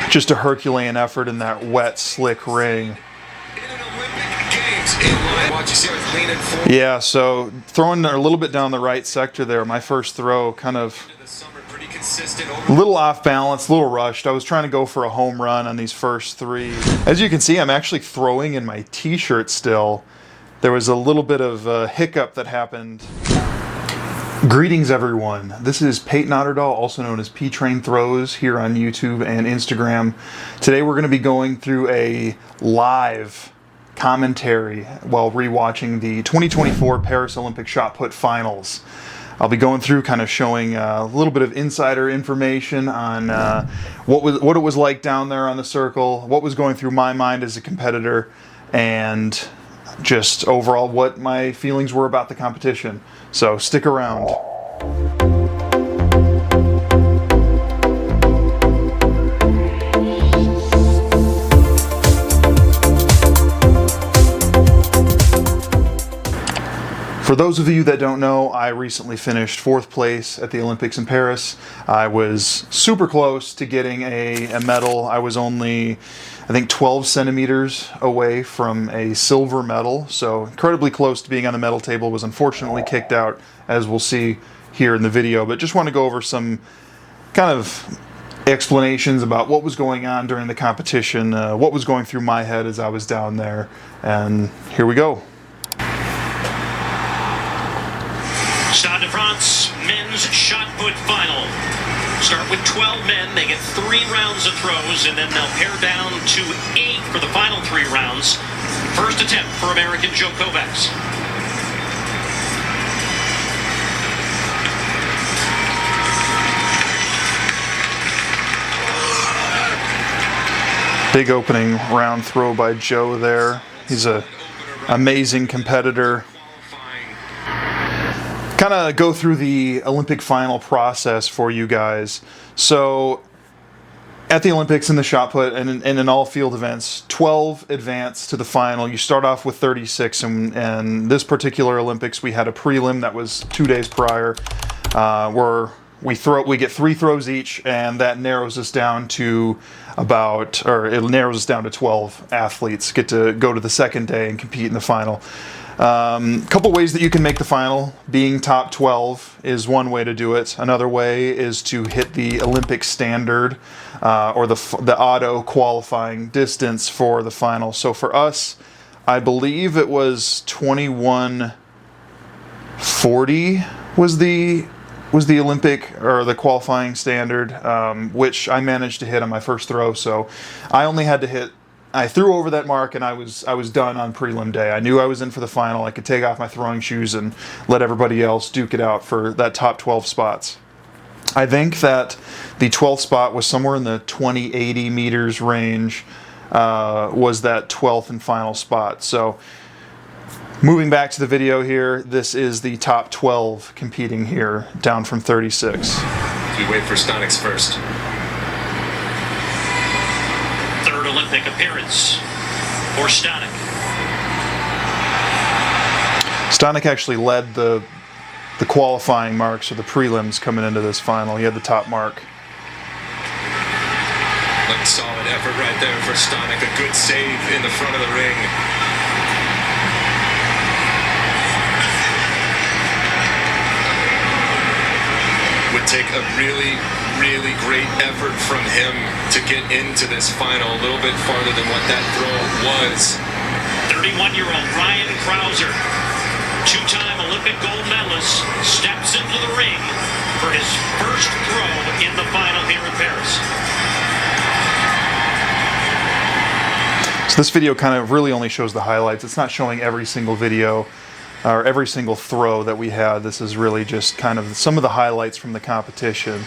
Just a Herculean effort in that wet, slick ring. Yeah, so throwing a little bit down the right sector there, my first throw kind of a little off balance, a little rushed. I was trying to go for a home run on these first three. As you can see, I'm actually throwing in my t-shirt still. There was a little bit of a hiccup that happened. Greetings everyone, this is Payton Otterdahl, also known as P-Train Throws, here on YouTube and Instagram. Today we're going to be going through a live commentary while rewatching the 2024 Paris Olympic Shot Put Finals. I'll be going through kind of showing a little bit of insider information on what it was like down there on the circle, what was going through my mind as a competitor, and just overall what my feelings were about the competition. So stick around. For those of you that don't know, I recently finished 4th place at the Olympics in Paris. I was super close to getting a medal. I was only, I think, 12 centimeters away from a silver medal, so incredibly close to being on the medal table. Was unfortunately kicked out, as we'll see here in the video, but just want to go over some kind of explanations about what was going on during the competition, what was going through my head as I was down there, and here we go. Stade de France men's shot put final. Start with 12 men. They get 3 rounds of throws, and then they'll pare down to 8 for the final 3 rounds. First attempt for American Joe Kovacs. Big opening round throw by Joe there. He's an amazing competitor. Kind of go through the Olympic final process for you guys. So at the Olympics in the shot put and in all field events, 12 advance to the final. You start off with 36, and this particular Olympics we had a prelim that was 2 days prior, where we get 3 throws each, and that narrows us down to it narrows us down to 12 athletes get to go to the second day and compete in the final. Couple ways that you can make the final. Being top 12 is one way to do it. Another way is to hit the Olympic standard, or the auto qualifying distance for the final. So for us, I believe it was 21:40 was the Olympic or the qualifying standard, which I managed to hit on my first throw. So I only had to hit. I threw over that mark, and I was done on prelim day. I knew I was in for the final. I could take off my throwing shoes and let everybody else duke it out for that top 12 spots. I think that the 12th spot was somewhere in the 20-80 meters range, was that 12th and final spot. So moving back to the video here, this is the top 12 competing here, down from 36. We wait for Stanik's first. Olympic appearance for Stanik. Stanik actually led the qualifying marks, or the prelims, coming into this final. He had the top mark. Like solid effort right there for Stanik. A good save in the front of the ring. Would take a really great effort from him to get into this final, a little bit farther than what that throw was. 31-year-old Ryan Krauser, 2-time Olympic gold medalist, steps into the ring for his first throw in the final here in Paris. So this video kind of really only shows the highlights. It's not showing every single video or every single throw that we had. This is really just kind of some of the highlights from the competition.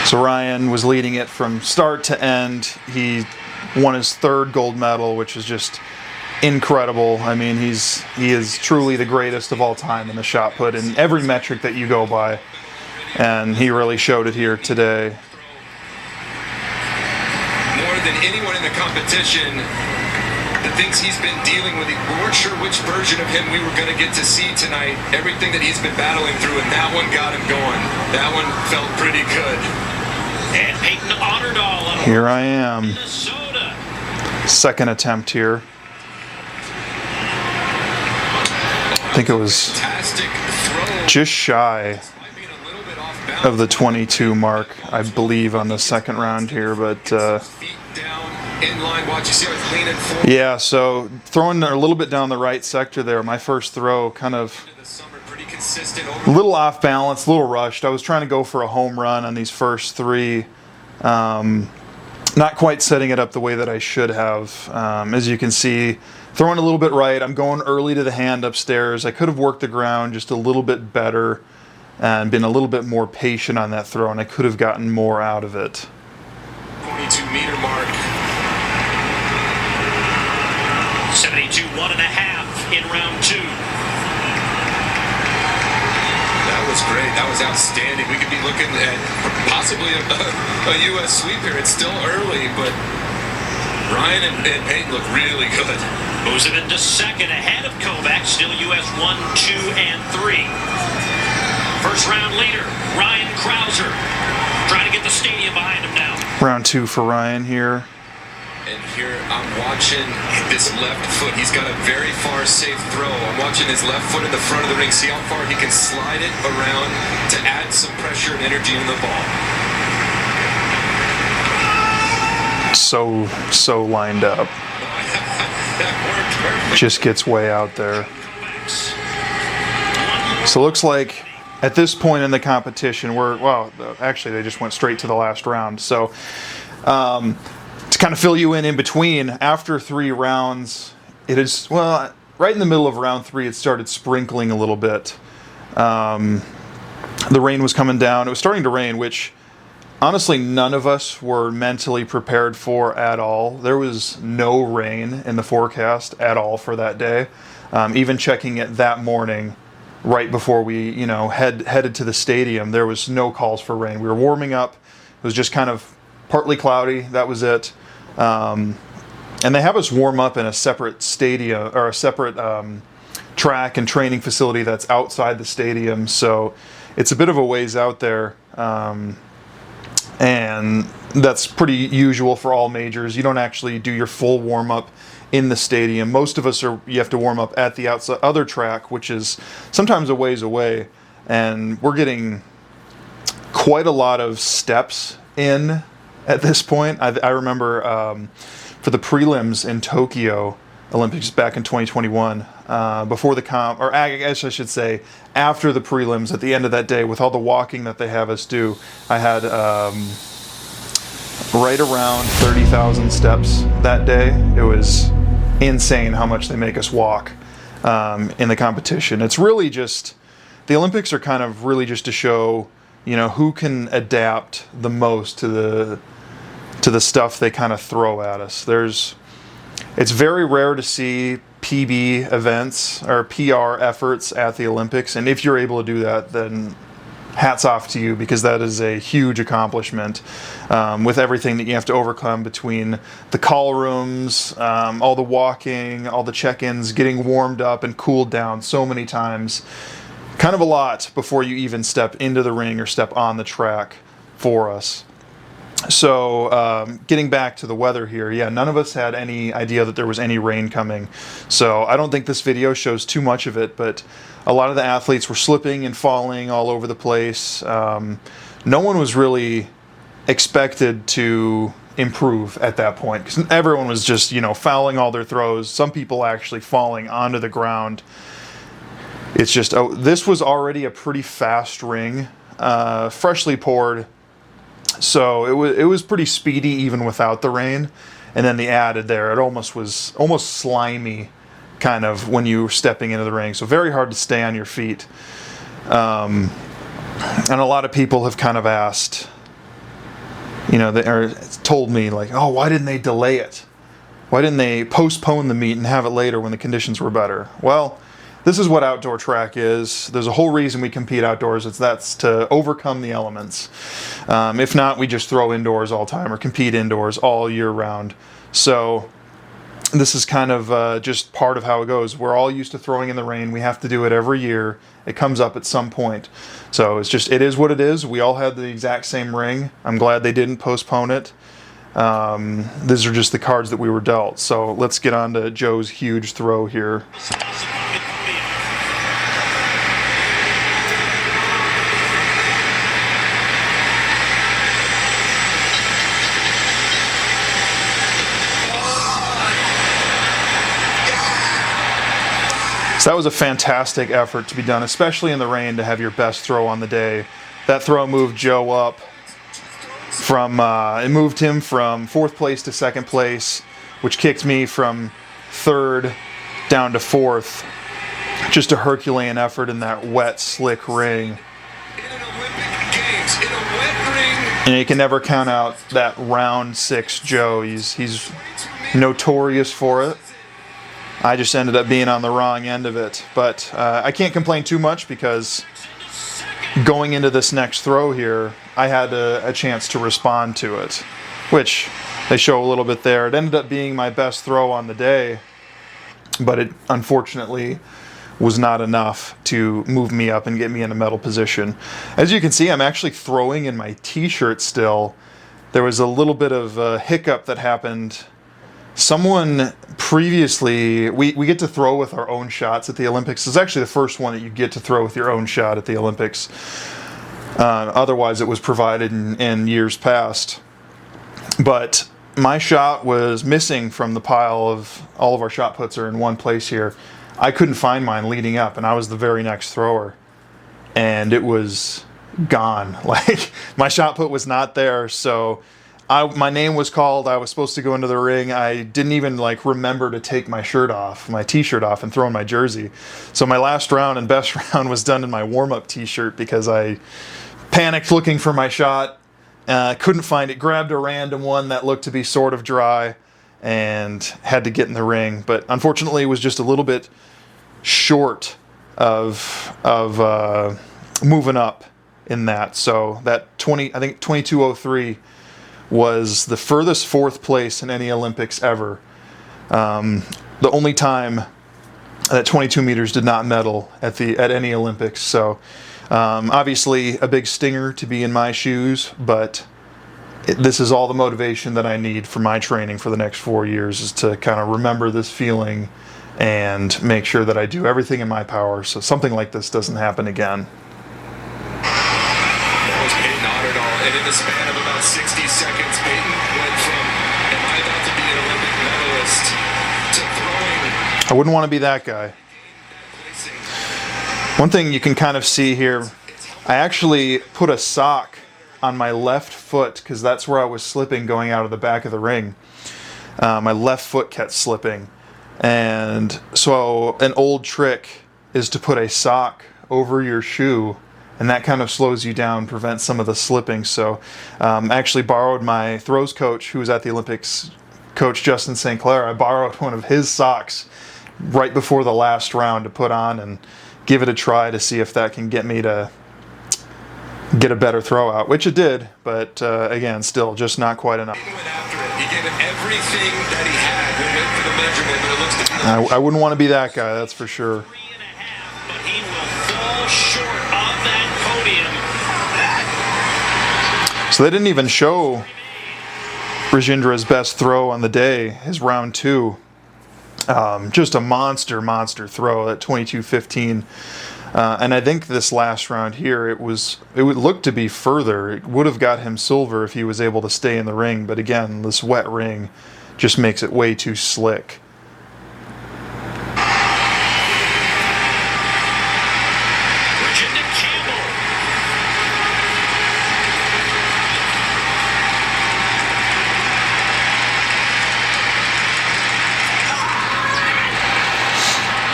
So Ryan was leading it from start to end. He won his 3rd gold medal, which is just incredible. I mean, he is truly the greatest of all time in the shot put in every metric that you go by, and he really showed it here today. More than anyone in the competition, the things he's been dealing with, we weren't sure which version of him we were going to get to see tonight. Everything that he's been battling through, and that one got him going. That one felt pretty good. And Payton Otterdahl. Here I am. Minnesota. Second attempt here. I think it was Fantastic throw. just shy Might be a little bit off balance. of the 22 mark, I believe, on the second round here. But Feet down, in line. Watch, you see how it's leaning forward. yeah, so throwing a little bit down the right sector there. My first throw kind of The summer, pretty consistent. a little off balance, a little rushed. I was trying to go for a home run on these first three. Not quite setting it up the way that I should have. As you can see, throwing a little bit right. I'm going early to the hand upstairs. I could have worked the ground just a little bit better and been a little bit more patient on that throw, and I could have gotten more out of it. 22-meter mark. 72, 1.5 in round 2. That was great. That was outstanding. We could be looking at possibly a U.S. sweep here. It's still early, but Ryan and Payton look really good. Moves him into second ahead of Kovacs. Still U.S. 1, 2, and 3. First round leader, Ryan Krauser. Trying to get the stadium behind him now. Round 2 for Ryan here. And here I'm watching this left foot. He's got a very far safe throw. I'm watching his left foot in the front of the ring. See how far he can slide it around to add some pressure and energy in the ball. So lined up. That worked perfect. Just gets way out there. So it looks like at this point in the competition, actually they just went straight to the last round. So to kind of fill you in between, after 3 rounds, it is, right in the middle of round 3, it started sprinkling a little bit. The rain was coming down. It was starting to rain, which honestly none of us were mentally prepared for at all. There was no rain in the forecast at all for that day. Even checking it that morning, right before we headed to the stadium, there was no calls for rain. We were warming up. It was just kind of partly cloudy. That was it. And they have us warm up in a separate stadium, or a separate track and training facility that's outside the stadium. So it's a bit of a ways out there. And that's pretty usual for all majors. You don't actually do your full warm up in the stadium. Most of us you have to warm up at the other track, which is sometimes a ways away. And we're getting quite a lot of steps in at this point. I remember for the prelims in Tokyo Olympics back in 2021, before the comp, or I guess I should say after the prelims, at the end of that day, with all the walking that they have us do, I had right around 30,000 steps that day. It was insane how much they make us walk in the competition. It's really just, the Olympics are kind of really just to show, who can adapt the most to the stuff they kind of throw at us. It's very rare to see PB events or PR efforts at the Olympics, and if you're able to do that, then hats off to you, because that is a huge accomplishment with everything that you have to overcome between the call rooms, all the walking, all the check-ins, getting warmed up and cooled down so many times. Kind of a lot before you even step into the ring or step on the track for us. So getting back to the weather here, none of us had any idea that there was any rain coming. So I don't think this video shows too much of it, but a lot of the athletes were slipping and falling all over the place. No one was really expected to improve at that point, because everyone was just, fouling all their throws. Some people actually falling onto the ground. It's just, this was already a pretty fast ring, freshly poured. So it was pretty speedy even without the rain, and then the added there, it was almost slimy kind of when you were stepping into the ring. So very hard to stay on your feet. And a lot of people have kind of asked, or told me like, oh, why didn't they delay it? Why didn't they postpone the meet and have it later when the conditions were better? Well, this is what outdoor track is. There's a whole reason we compete outdoors. That's to overcome the elements. If not, we just throw indoors all the time or compete indoors all year round. So this is kind of just part of how it goes. We're all used to throwing in the rain. We have to do it every year. It comes up at some point. So it is what it is. We all had the exact same ring. I'm glad they didn't postpone it. These are just the cards that we were dealt. So let's get on to Joe's huge throw here. So that was a fantastic effort to be done, especially in the rain, to have your best throw on the day. That throw moved Joe up from, it moved him from 4th place to 2nd place, which kicked me from 3rd down to 4th. Just a Herculean effort in that wet, slick ring. In an Olympic Games, in a wet ring. And you can never count out that round 6 Joe. He's notorious for it. I just ended up being on the wrong end of it. But I can't complain too much, because going into this next throw here, I had a chance to respond to it, which they show a little bit there. It ended up being my best throw on the day, but it unfortunately was not enough to move me up and get me in a medal position. As you can see, I'm actually throwing in my t-shirt still. There was a little bit of a hiccup that happened. Someone previously, we get to throw with our own shots at the Olympics. It's actually the first one that you get to throw with your own shot at the Olympics. Otherwise, it was provided in years past. But my shot was missing from the pile of all of our shot puts are in one place here. I couldn't find mine leading up, and I was the very next thrower. And it was gone. Like, my shot put was not there, so my name was called. I was supposed to go into the ring. I didn't even remember to take my shirt off, my t-shirt off, and throw in my jersey. So my last round and best round was done in my warm-up t-shirt, because I panicked looking for my shot. Couldn't find it. Grabbed a random one that looked to be sort of dry and had to get in the ring. But unfortunately, it was just a little bit short of moving up in that. So that 22:03 was the furthest 4th place in any Olympics ever. The only time that 22 meters did not medal at any Olympics. So obviously a big stinger to be in my shoes, but this is all the motivation that I need for my training for the next 4 years, is to kind of remember this feeling and make sure that I do everything in my power so something like this doesn't happen again. That was Payton Otterdahl, and in the span of about 60 seconds, Payton went from, am I about to be an Olympic medalist, to throwing. I wouldn't want to be that guy. One thing you can kind of see here, I actually put a sock on my left foot, because that's where I was slipping going out of the back of the ring. My left foot kept slipping. And so an old trick is to put a sock over your shoe, and that kind of slows you down, prevents some of the slipping. So I actually borrowed my throws coach, who was at the Olympics, Coach Justin St. Clair. I borrowed one of his socks right before the last round to put on and give it a try to see if that can get me to get a better throw out, which it did, but again, still just not quite enough. He went after it. He gave it everything that he had. We went for the measurement, but it looks to be I wouldn't want to be that guy, that's for sure. 3.5, but he will fall short of that podium. So they didn't even show Rajendra's best throw on the day, his round 2. Just a monster throw at 22:15. And I think this last round here, it would look to be further. It would have got him silver if he was able to stay in the ring. But again, this wet ring just makes it way too slick.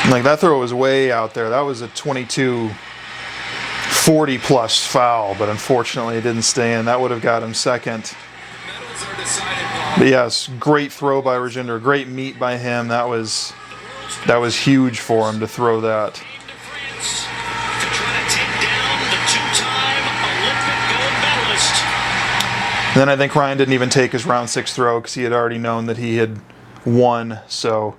Like, that throw was way out there. That was a 22-40 plus foul, but unfortunately it didn't stay in. That would have got him second. But yes, great throw by Rajendra. Great meet by him. That was huge for him to throw that. Then I think Ryan didn't even take his round 6 throw, because he had already known that he had won, so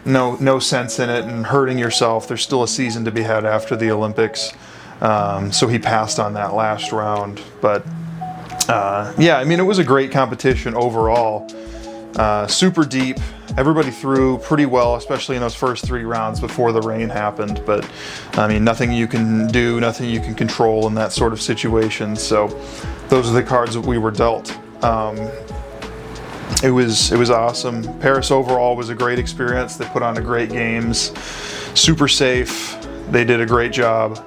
no sense in it and hurting yourself. There's still a season to be had after the Olympics. So he passed on that last round. But yeah, I mean, it was a great competition overall. Super deep. Everybody threw pretty well, especially in those first 3 rounds before the rain happened. But I mean, nothing you can do, nothing you can control in that sort of situation. So those are the cards that we were dealt. It was awesome. Paris overall was a great experience. They put on a great games, super safe. They did a great job.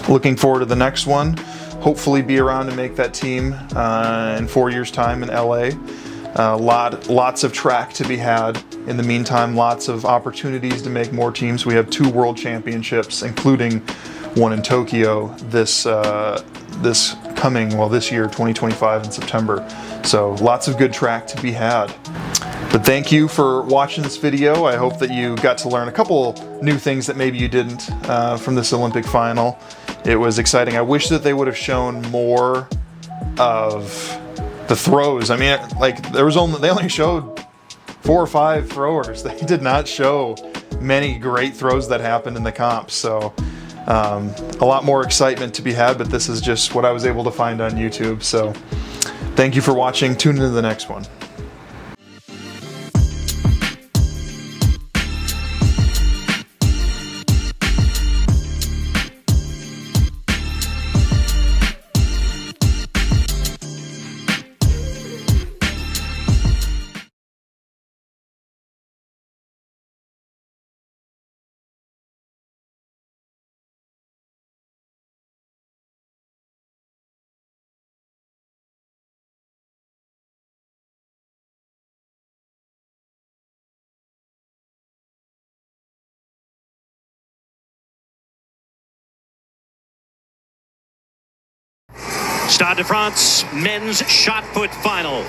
Looking forward to the next one. Hopefully be around to make that team in 4 years' time in LA. Lots of track to be had. In the meantime, lots of opportunities to make more teams. We have 2 world championships, including one in Tokyo this year, 2025 in September. So lots of good track to be had. But thank you for watching this video. I hope that you got to learn a couple new things that maybe you didn't from this Olympic final. It was exciting. I wish that they would have shown more of the throws. I mean, like they only showed 4 or 5 throwers. They did not show many great throws that happened in the comps. So a lot more excitement to be had, but this is just what I was able to find on YouTube. So thank you for watching. Tune into the next one. Stade de France men's shot put final.